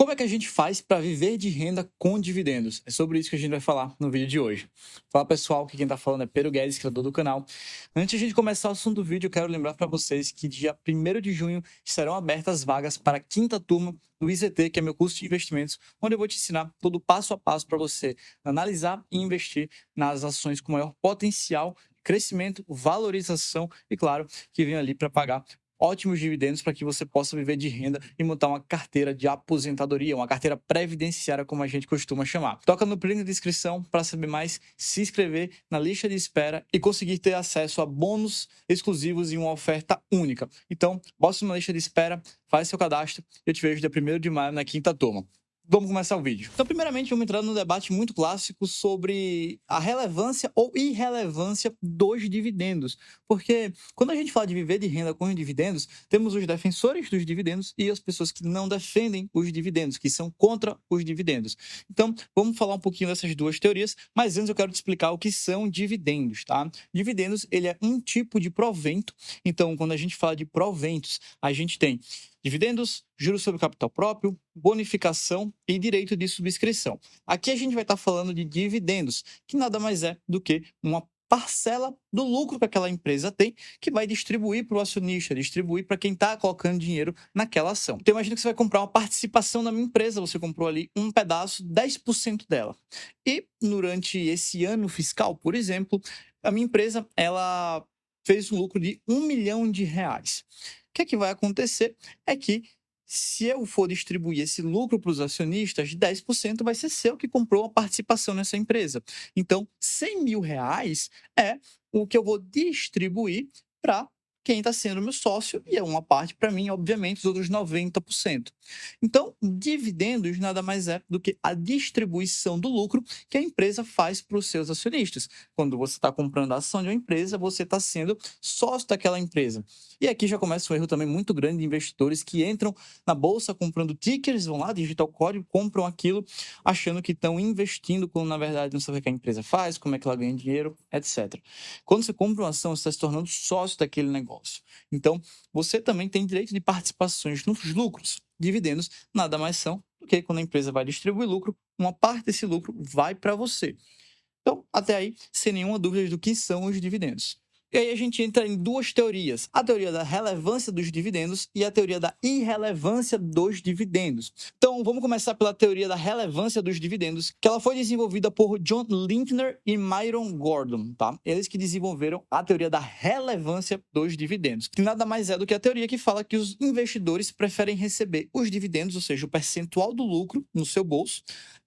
Como é que a gente faz para viver de renda com dividendos? É sobre isso que a gente vai falar no vídeo de hoje. Fala pessoal, que quem está falando é Pedro Guedes, criador do canal. Antes de a gente começar o assunto do vídeo, eu quero lembrar para vocês que dia 1º de junho serão abertas vagas para a 5ª turma do IZT, que é meu curso de investimentos, onde eu vou te ensinar todo o passo a passo para você analisar e investir nas ações com maior potencial, crescimento, valorização e, claro, que vem ali para pagar ótimos dividendos para que você possa viver de renda e montar uma carteira de aposentadoria, uma carteira previdenciária, como a gente costuma chamar. Toca no link da descrição para saber mais, se inscrever na lista de espera e conseguir ter acesso a bônus exclusivos e uma oferta única. Então, bota na lista de espera, faz seu cadastro e eu te vejo dia 1º de maio na 5ª turma. Vamos começar o vídeo. Então, primeiramente, vamos entrar num debate muito clássico sobre a relevância ou irrelevância dos dividendos. Porque quando a gente fala de viver de renda com os dividendos, temos os defensores dos dividendos e as pessoas que não defendem os dividendos, que são contra os dividendos. Então, vamos falar um pouquinho dessas duas teorias, mas antes eu quero te explicar o que são dividendos, tá? Dividendos, ele é um tipo de provento. Então, quando a gente fala de proventos, a gente tem dividendos, juros sobre capital próprio, bonificação e direito de subscrição. Aqui a gente vai estar falando de dividendos, que nada mais é do que uma parcela do lucro que aquela empresa tem, que vai distribuir para o acionista, distribuir para quem está colocando dinheiro naquela ação. Então imagina que você vai comprar uma participação na minha empresa, você comprou ali um pedaço, 10% dela. E durante esse ano fiscal, por exemplo, a minha empresa ela fez um lucro de R$1 milhão. O que é que vai acontecer é que, se eu for distribuir esse lucro para os acionistas, 10% vai ser seu que comprou a participação nessa empresa. Então, R$100 mil é o que eu vou distribuir para quem está sendo meu sócio, e é uma parte para mim, obviamente, os outros 90%. Então, dividendos nada mais é do que a distribuição do lucro que a empresa faz para os seus acionistas. Quando você está comprando a ação de uma empresa, você está sendo sócio daquela empresa. E aqui já começa um erro também muito grande de investidores que entram na bolsa comprando tickers, vão lá, digitam o código, compram aquilo, achando que estão investindo, quando na verdade não sabe o que a empresa faz, como é que ela ganha dinheiro, etc. Quando você compra uma ação, você está se tornando sócio daquele negócio. Então, você também tem direito de participações nos lucros. Dividendos nada mais são do que quando a empresa vai distribuir lucro, uma parte desse lucro vai para você. Então, até aí, sem nenhuma dúvida do que são os dividendos. E aí a gente entra em duas teorias, a teoria da relevância dos dividendos e a teoria da irrelevância dos dividendos. Então, vamos começar pela teoria da relevância dos dividendos, que ela foi desenvolvida por John Lintner e Myron Gordon, tá? Eles que desenvolveram a teoria da relevância dos dividendos, que nada mais é do que a teoria que fala que os investidores preferem receber os dividendos, ou seja, o percentual do lucro no seu bolso,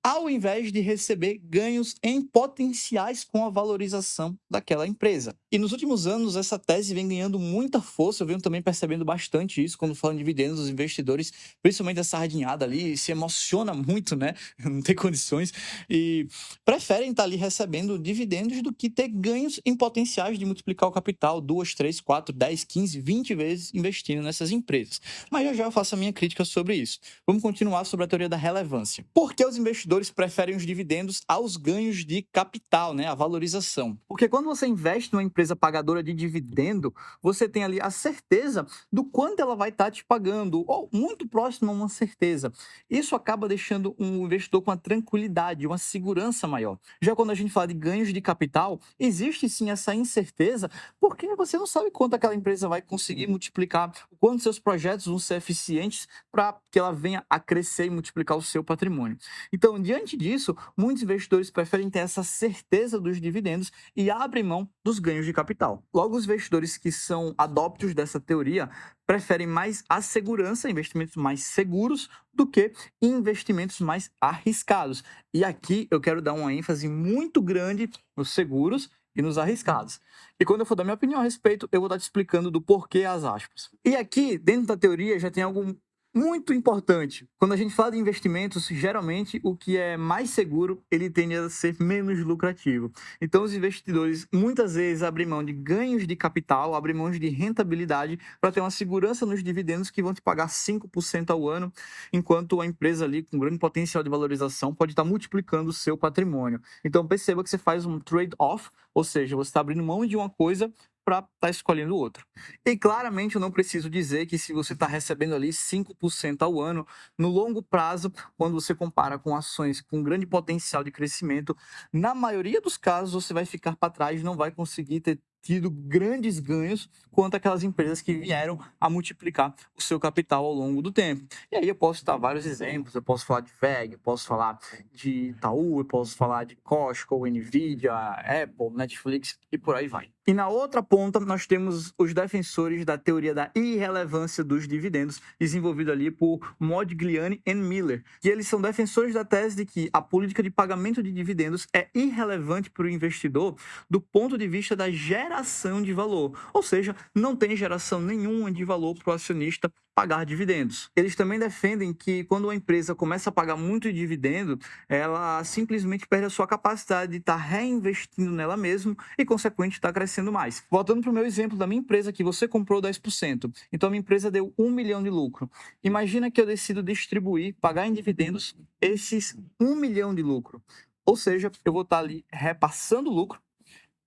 ao invés de receber ganhos em potenciais com a valorização daquela empresa. E nos últimos anos, essa tese vem ganhando muita força, eu venho também percebendo bastante isso, quando falam de dividendos, os investidores, principalmente a sardinhada ali, se emociona muito, né? Não tem condições, e preferem estar ali recebendo dividendos do que ter ganhos em potenciais de multiplicar o capital 2, 3, 4, 10, 15, 20 vezes investindo nessas empresas. Mas já eu faço a minha crítica sobre isso. Vamos continuar sobre a teoria da relevância. Por que os investidores preferem os dividendos aos ganhos de capital, né? A valorização? Porque quando você investe numa empresa pagadora de dividendo, você tem ali a certeza do quanto ela vai estar te pagando, ou muito próximo a uma certeza. Isso acaba deixando um investidor com uma tranquilidade, uma segurança maior. Já quando a gente fala de ganhos de capital, existe sim essa incerteza, porque você não sabe quanto aquela empresa vai conseguir multiplicar, o quanto seus projetos vão ser eficientes para que ela venha a crescer e multiplicar o seu patrimônio. Então, diante disso, muitos investidores preferem ter essa certeza dos dividendos e abrem mão dos ganhos de capital. Logo, os investidores que são adeptos dessa teoria preferem mais a segurança, investimentos mais seguros, do que investimentos mais arriscados. E aqui eu quero dar uma ênfase muito grande nos seguros e nos arriscados. E quando eu for dar minha opinião a respeito, eu vou estar te explicando do porquê as aspas. E aqui, dentro da teoria, já tem algo muito importante. Quando a gente fala de investimentos, geralmente o que é mais seguro, ele tende a ser menos lucrativo. Então os investidores muitas vezes abrem mão de ganhos de capital, abrem mão de rentabilidade para ter uma segurança nos dividendos que vão te pagar 5% ao ano, enquanto a empresa ali com grande potencial de valorização pode estar multiplicando o seu patrimônio. Então perceba que você faz um trade-off, ou seja, você está abrindo mão de uma coisa para estar escolhendo outro. E claramente eu não preciso dizer que se você está recebendo ali 5% ao ano, no longo prazo, quando você compara com ações com grande potencial de crescimento, na maioria dos casos você vai ficar para trás e não vai conseguir ter tido grandes ganhos quanto aquelas empresas que vieram a multiplicar o seu capital ao longo do tempo. E aí eu posso citar vários exemplos, eu posso falar de VEG, eu posso falar de Itaú, eu posso falar de Costco, Nvidia, Apple, Netflix e por aí vai. E na outra ponta, nós temos os defensores da teoria da irrelevância dos dividendos, desenvolvido ali por Modigliani e Miller, que eles são defensores da tese de que a política de pagamento de dividendos é irrelevante para o investidor do ponto de vista da geração de valor, ou seja, não tem geração nenhuma de valor para o acionista pagar dividendos. Eles também defendem que quando uma empresa começa a pagar muito dividendo, ela simplesmente perde a sua capacidade de estar reinvestindo nela mesma e, consequentemente, está crescendo mais. Voltando para o meu exemplo da minha empresa, que você comprou 10%. Então, a minha empresa deu 1 milhão de lucro. Imagina que eu decido distribuir, pagar em dividendos, esses 1 milhão de lucro. Ou seja, eu vou estar ali repassando lucro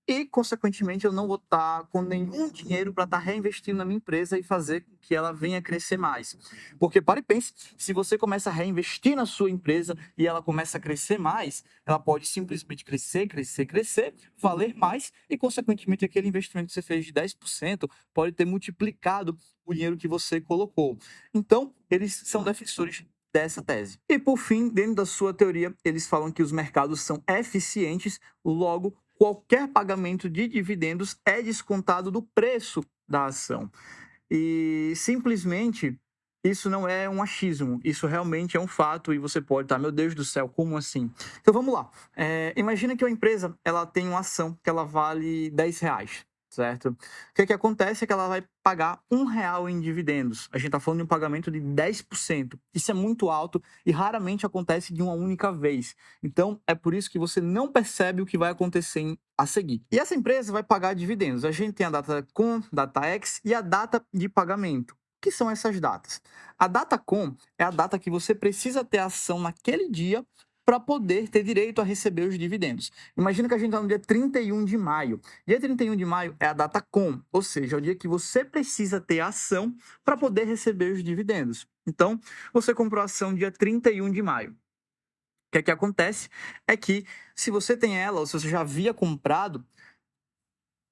e, consequentemente, eu não vou estar com nenhum dinheiro para estar reinvestindo na minha empresa e fazer com que ela venha crescer mais. Porque, para e pense, se você começa a reinvestir na sua empresa e ela começa a crescer mais, ela pode simplesmente crescer, valer mais e, consequentemente, aquele investimento que você fez de 10% pode ter multiplicado o dinheiro que você colocou. Então, eles são defensores dessa tese. E, por fim, dentro da sua teoria, eles falam que os mercados são eficientes, logo, qualquer pagamento de dividendos é descontado do preço da ação. E simplesmente isso não é um achismo, isso realmente é um fato e você pode estar, meu Deus do céu, como assim? Então vamos lá. Imagina que uma empresa ela tem uma ação que ela vale R$10. Certo? O que acontece é que ela vai pagar R$1 em dividendos. A gente está falando de um pagamento de 10%. Isso é muito alto e raramente acontece de uma única vez. Então, é por isso que você não percebe o que vai acontecer a seguir. E essa empresa vai pagar dividendos. A gente tem a data com, data ex e a data de pagamento. O que são essas datas? A data com é a data que você precisa ter a ação naquele dia para poder ter direito a receber os dividendos. Imagina que a gente está no dia 31 de maio. Dia 31 de maio é a data com, ou seja, é o dia que você precisa ter a ação para poder receber os dividendos. Então, você comprou a ação dia 31 de maio. O que acontece é que, se você tem ela, ou se você já havia comprado,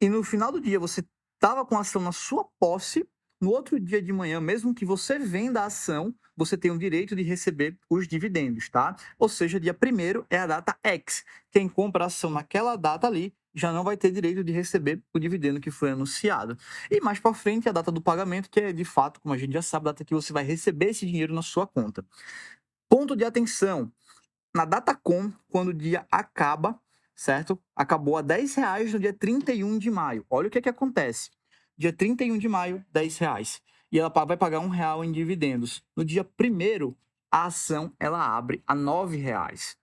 e no final do dia você estava com a ação na sua posse, no outro dia de manhã, mesmo que você venda a ação, você tem o direito de receber os dividendos, tá? Ou seja, dia 1º é a data X. Quem compra a ação naquela data ali já não vai ter direito de receber o dividendo que foi anunciado. E mais para frente, a data do pagamento, que é de fato, como a gente já sabe, a data que você vai receber esse dinheiro na sua conta. Ponto de atenção. Na data com, quando o dia acaba, certo? Acabou a R$10 no dia 31 de maio. Olha o que acontece. Dia 31 de maio, R$10. E ela vai pagar R$1 em dividendos. No dia 1º, a ação ela abre a R$9.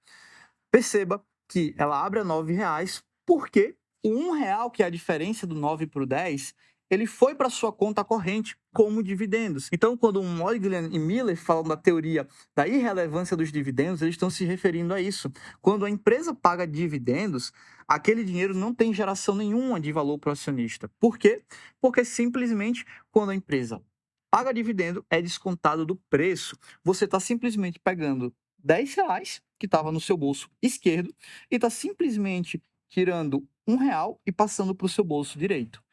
Perceba que ela abre a R$9 porque o R$1, que é a diferença do 9 para o 10, ele foi para sua conta corrente como dividendos. Então, quando o Modigliani e Miller falam da teoria da irrelevância dos dividendos, eles estão se referindo a isso. Quando a empresa paga dividendos, aquele dinheiro não tem geração nenhuma de valor para o acionista. Por quê? Porque simplesmente quando a empresa paga dividendo, é descontado do preço. Você está simplesmente pegando R$10 que estava no seu bolso esquerdo e está simplesmente tirando R$1 e passando para o seu bolso direito.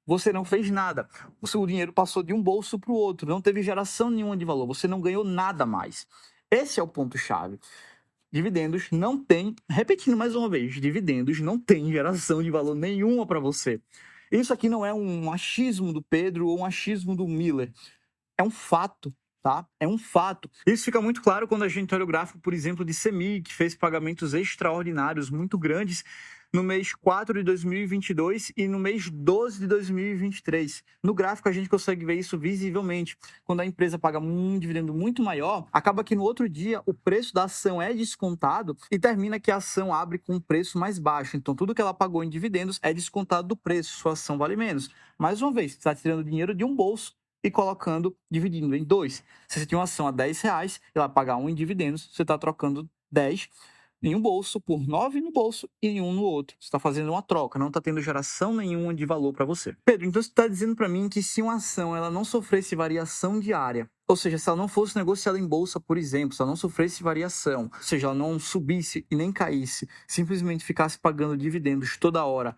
Você não fez nada. O seu dinheiro passou de um bolso para o outro. Não teve geração nenhuma de valor. Você não ganhou nada mais. Esse é o ponto-chave. Dividendos não tem, repetindo mais uma vez, dividendos não tem geração de valor nenhuma para você. Isso aqui não é um achismo do Pedro ou um achismo do Miller. É um fato, tá? É um fato. Isso fica muito claro quando a gente olha o gráfico, por exemplo, de CEMIG, que fez pagamentos extraordinários, muito grandes, no mês 4 de 2022 e no mês 12 de 2023. No gráfico a gente consegue ver isso visivelmente. Quando a empresa paga um dividendo muito maior, acaba que no outro dia o preço da ação é descontado e termina que a ação abre com um preço mais baixo. Então tudo que ela pagou em dividendos é descontado do preço, sua ação vale menos. Mais uma vez, você está tirando dinheiro de um bolso e colocando, dividindo em 2. Se você tinha uma ação a R$10, ela vai pagar 1 em dividendos, você está trocando 10 em um bolso, por 9 no bolso e em um no outro. Você está fazendo uma troca, não está tendo geração nenhuma de valor para você. Pedro, então você está dizendo para mim que se uma ação ela não sofresse variação diária, ou seja, se ela não fosse negociada em bolsa, por exemplo, se ela não sofresse variação, ou seja, ela não subisse e nem caísse, simplesmente ficasse pagando dividendos toda hora,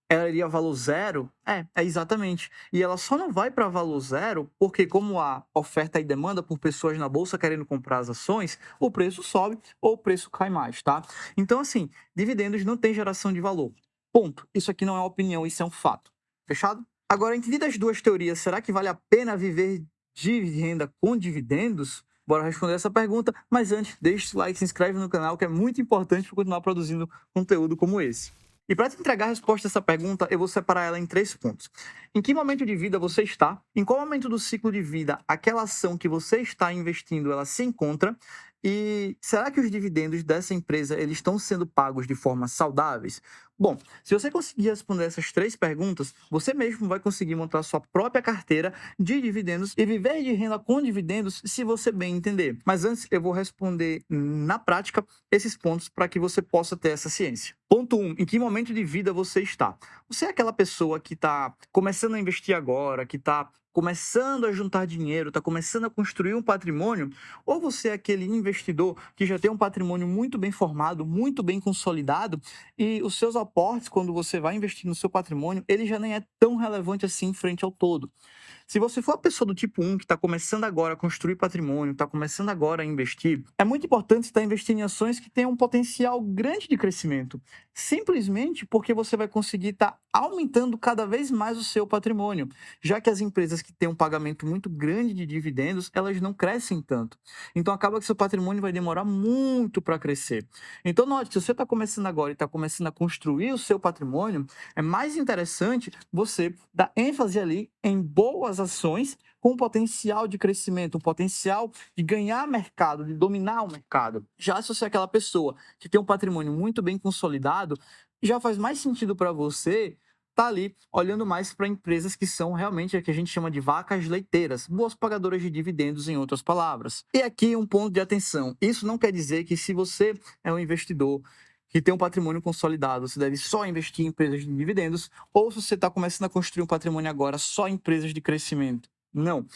ela iria valor zero? É exatamente. E ela só não vai para valor zero porque, como há oferta e demanda por pessoas na bolsa querendo comprar as ações, o preço sobe ou o preço cai mais, tá? Então, assim, dividendos não tem geração de valor. Ponto. Isso aqui não é opinião, isso é um fato. Fechado? Agora, entendidas as duas teorias, será que vale a pena viver de renda com dividendos? Bora responder essa pergunta, mas antes, deixa o like, se inscreve no canal, que é muito importante para continuar produzindo conteúdo como esse. E para te entregar a resposta a essa pergunta, eu vou separar ela em 3 pontos. Em que momento de vida você está? Em qual momento do ciclo de vida aquela ação que você está investindo ela se encontra? E será que os dividendos dessa empresa eles estão sendo pagos de forma saudáveis? Bom, se você conseguir responder essas 3 perguntas, você mesmo vai conseguir montar sua própria carteira de dividendos e viver de renda com dividendos se você bem entender. Mas antes eu vou responder na prática esses pontos para que você possa ter essa ciência. Ponto 1. Em que momento de vida você está? Você é aquela pessoa que está começando a investir agora, que está começando a juntar dinheiro, está começando a construir um patrimônio, ou você é aquele investidor que já tem um patrimônio muito bem formado, muito bem consolidado, e os seus aportes, quando você vai investir no seu patrimônio, ele já nem é tão relevante assim frente ao todo. Se você for a pessoa do tipo 1 que está começando agora a construir patrimônio, está começando agora a investir, é muito importante estar investindo em ações que tenham um potencial grande de crescimento, simplesmente porque você vai conseguir estar aumentando cada vez mais o seu patrimônio, já que as empresas que têm um pagamento muito grande de dividendos, elas não crescem tanto. Então acaba que seu patrimônio vai demorar muito para crescer. Então note, se você está começando agora e está começando a construir o seu patrimônio, é mais interessante você dar ênfase ali em boas ações com potencial de crescimento, um potencial de ganhar mercado, de dominar o mercado. Já se você é aquela pessoa que tem um patrimônio muito bem consolidado, já faz mais sentido para você estar ali olhando mais para empresas que são realmente o que a gente chama de vacas leiteiras, boas pagadoras de dividendos, em outras palavras. E aqui um ponto de atenção: isso não quer dizer que se você é um investidor que tem um patrimônio consolidado, você deve só investir em empresas de dividendos, ou se você está começando a construir um patrimônio agora, só em empresas de crescimento. Não.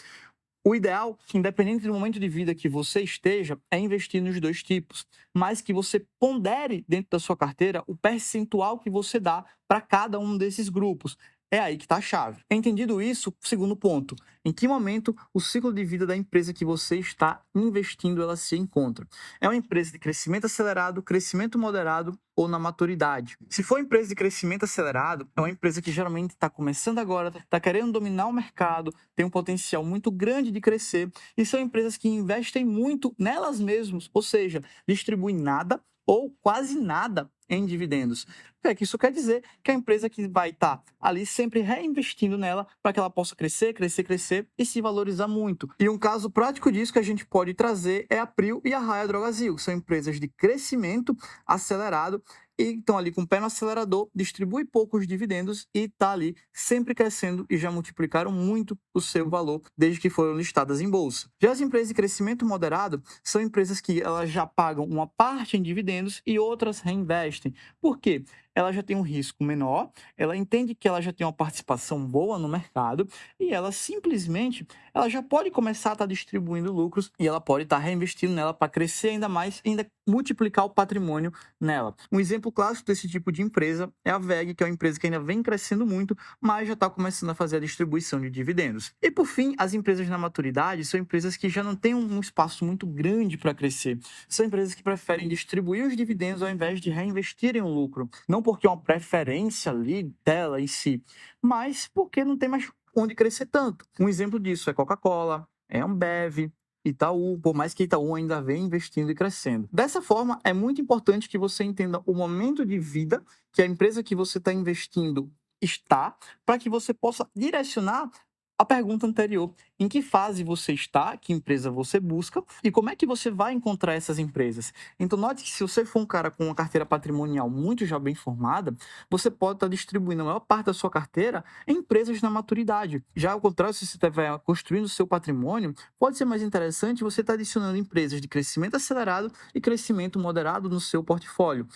O ideal, independente do momento de vida que você esteja, é investir nos 2 tipos, mas que você pondere dentro da sua carteira o percentual que você dá para cada um desses grupos. É aí que está a chave. Entendido isso, segundo ponto: em que momento o ciclo de vida da empresa que você está investindo ela se encontra? É uma empresa de crescimento acelerado, crescimento moderado ou na maturidade? Se for empresa de crescimento acelerado, é uma empresa que geralmente está começando agora, está querendo dominar o mercado, tem um potencial muito grande de crescer, e são empresas que investem muito nelas mesmas, ou seja, distribuem nada ou quase nada em dividendos. O que é que isso quer dizer? Que a empresa que vai estar ali sempre reinvestindo nela para que ela possa crescer, crescer, crescer e se valorizar muito. E um caso prático disso que a gente pode trazer é a Prio e a Raia Drogasil, que são empresas de crescimento acelerado e estão ali com o pé no acelerador, distribui poucos dividendos e está ali sempre crescendo e já multiplicaram muito o seu valor desde que foram listadas em bolsa. Já as empresas de crescimento moderado são empresas que elas já pagam uma parte em dividendos e outras reinvestem. Por quê? Ela já tem um risco menor, ela entende que ela já tem uma participação boa no mercado e ela simplesmente ela já pode começar a estar distribuindo lucros e ela pode estar reinvestindo nela para crescer ainda mais, ainda multiplicar o patrimônio nela. Um exemplo clássico desse tipo de empresa é a VEG, que é uma empresa que ainda vem crescendo muito, mas já está começando a fazer a distribuição de dividendos. E por fim, as empresas na maturidade são empresas que já não têm um espaço muito grande para crescer. São empresas que preferem distribuir os dividendos ao invés de reinvestirem o lucro. Não porque é uma preferência ali dela em si, mas porque não tem mais onde crescer tanto. Um exemplo disso é Coca-Cola, é Ambev, Itaú, por mais que Itaú ainda venha investindo e crescendo. Dessa forma, é muito importante que você entenda o momento de vida que a empresa que você está investindo está, para que você possa direcionar a pergunta anterior: em que fase você está, que empresa você busca e como é que você vai encontrar essas empresas. Então, note que se você for um cara com uma carteira patrimonial muito já bem formada, você pode estar distribuindo a maior parte da sua carteira em empresas na maturidade. Já ao contrário, se você estiver construindo o seu patrimônio, pode ser mais interessante você estar adicionando empresas de crescimento acelerado e crescimento moderado no seu portfólio.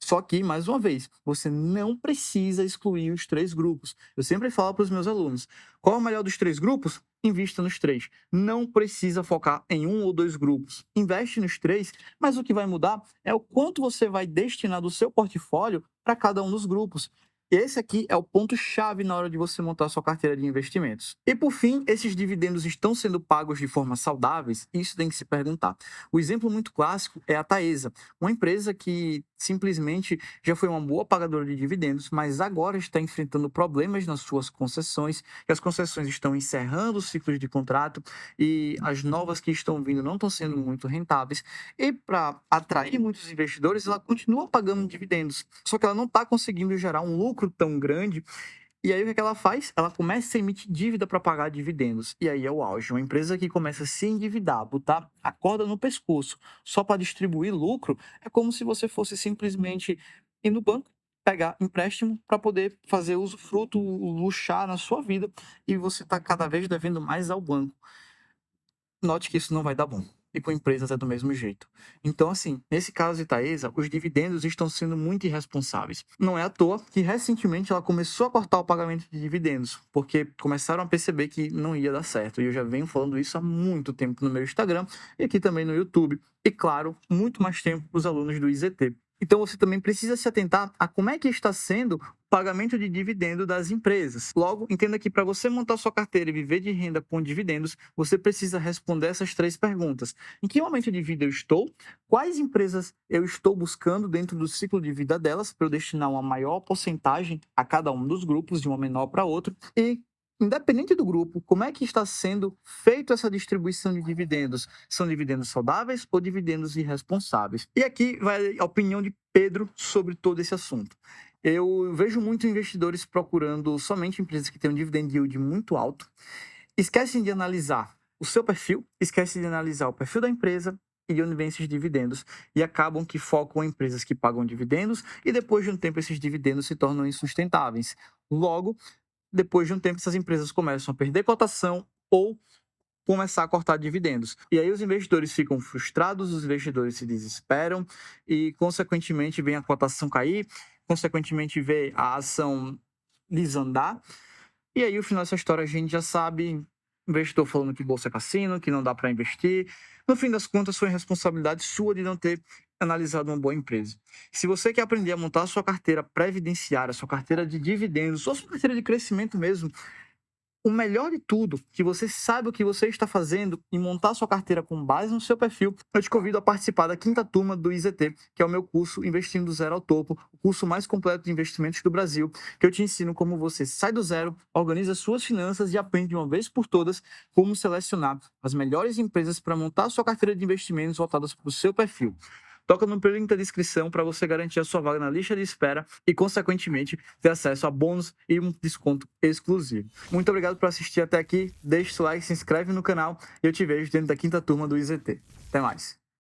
Só que, mais uma vez, você não precisa excluir os três grupos. Eu sempre falo para os meus alunos: qual é o melhor dos três grupos? Invista nos três. Não precisa focar em um ou dois grupos. Investe nos três, mas o que vai mudar é o quanto você vai destinar do seu portfólio para cada um dos grupos. Esse aqui é o ponto-chave na hora de você montar a sua carteira de investimentos. E por fim, esses dividendos estão sendo pagos de forma saudáveis? Isso tem que se perguntar. O exemplo muito clássico é a Taesa, uma empresa que simplesmente já foi uma boa pagadora de dividendos, mas agora está enfrentando problemas nas suas concessões, que as concessões estão encerrando os ciclos de contrato e as novas que estão vindo não estão sendo muito rentáveis. E para atrair muitos investidores, ela continua pagando dividendos, só que ela não está conseguindo gerar um lucro tão grande. E aí o que é que ela faz? Ela começa a emitir dívida para pagar dividendos. E aí é o auge. Uma empresa que começa a se endividar, botar a corda no pescoço só para distribuir lucro, é como se você fosse simplesmente ir no banco, pegar empréstimo para poder fazer usufruto, luxar na sua vida, e você está cada vez devendo mais ao banco. Note que isso não vai dar bom. E com empresas é do mesmo jeito. Então, assim, nesse caso de Taesa, os dividendos estão sendo muito irresponsáveis. Não é à toa que recentemente ela começou a cortar o pagamento de dividendos, porque começaram a perceber que não ia dar certo. E eu já venho falando isso há muito tempo no meu Instagram e aqui também no YouTube. E, claro, muito mais tempo para os alunos do IZT. Então, você também precisa se atentar a como é que está sendo o pagamento de dividendo das empresas. Logo, entenda que para você montar sua carteira e viver de renda com dividendos, você precisa responder essas três perguntas: em que momento de vida eu estou? Quais empresas eu estou buscando dentro do ciclo de vida delas, para eu destinar uma maior porcentagem a cada um dos grupos, de uma menor para outro? E independente do grupo, como é que está sendo feita essa distribuição de dividendos? São dividendos saudáveis ou dividendos irresponsáveis? E aqui vai a opinião de Pedro sobre todo esse assunto. Eu vejo muitos investidores procurando somente empresas que têm um dividend yield muito alto, esquecem de analisar o seu perfil, esquecem de analisar o perfil da empresa e de onde vêm esses dividendos, e acabam que focam em empresas que pagam dividendos e depois de um tempo esses dividendos se tornam insustentáveis. Logo, depois de um tempo, essas empresas começam a perder cotação ou começar a cortar dividendos. E aí os investidores ficam frustrados, os investidores se desesperam e, consequentemente, vem a cotação cair, consequentemente, vê a ação desandar. E aí, o final dessa história, a gente já sabe: investidor falando que bolsa é cassino, que não dá para investir. No fim das contas, foi responsabilidade sua de não ter analisado uma boa empresa. Se você quer aprender a montar a sua carteira previdenciária, sua carteira de dividendos, ou sua carteira de crescimento mesmo, o melhor de tudo, que você saiba o que você está fazendo e montar sua carteira com base no seu perfil, eu te convido a participar da 5ª turma do IZT, que é o meu curso Investindo do Zero ao Topo, o curso mais completo de investimentos do Brasil, que eu te ensino como você sai do zero, organiza suas finanças e aprende de uma vez por todas como selecionar as melhores empresas para montar sua carteira de investimentos voltadas para o seu perfil. Toca no link da descrição para você garantir a sua vaga na lista de espera e, consequentemente, ter acesso a bônus e um desconto exclusivo. Muito obrigado por assistir até aqui. Deixe seu like, se inscreve no canal e eu te vejo dentro da 5ª turma do IZT. Até mais!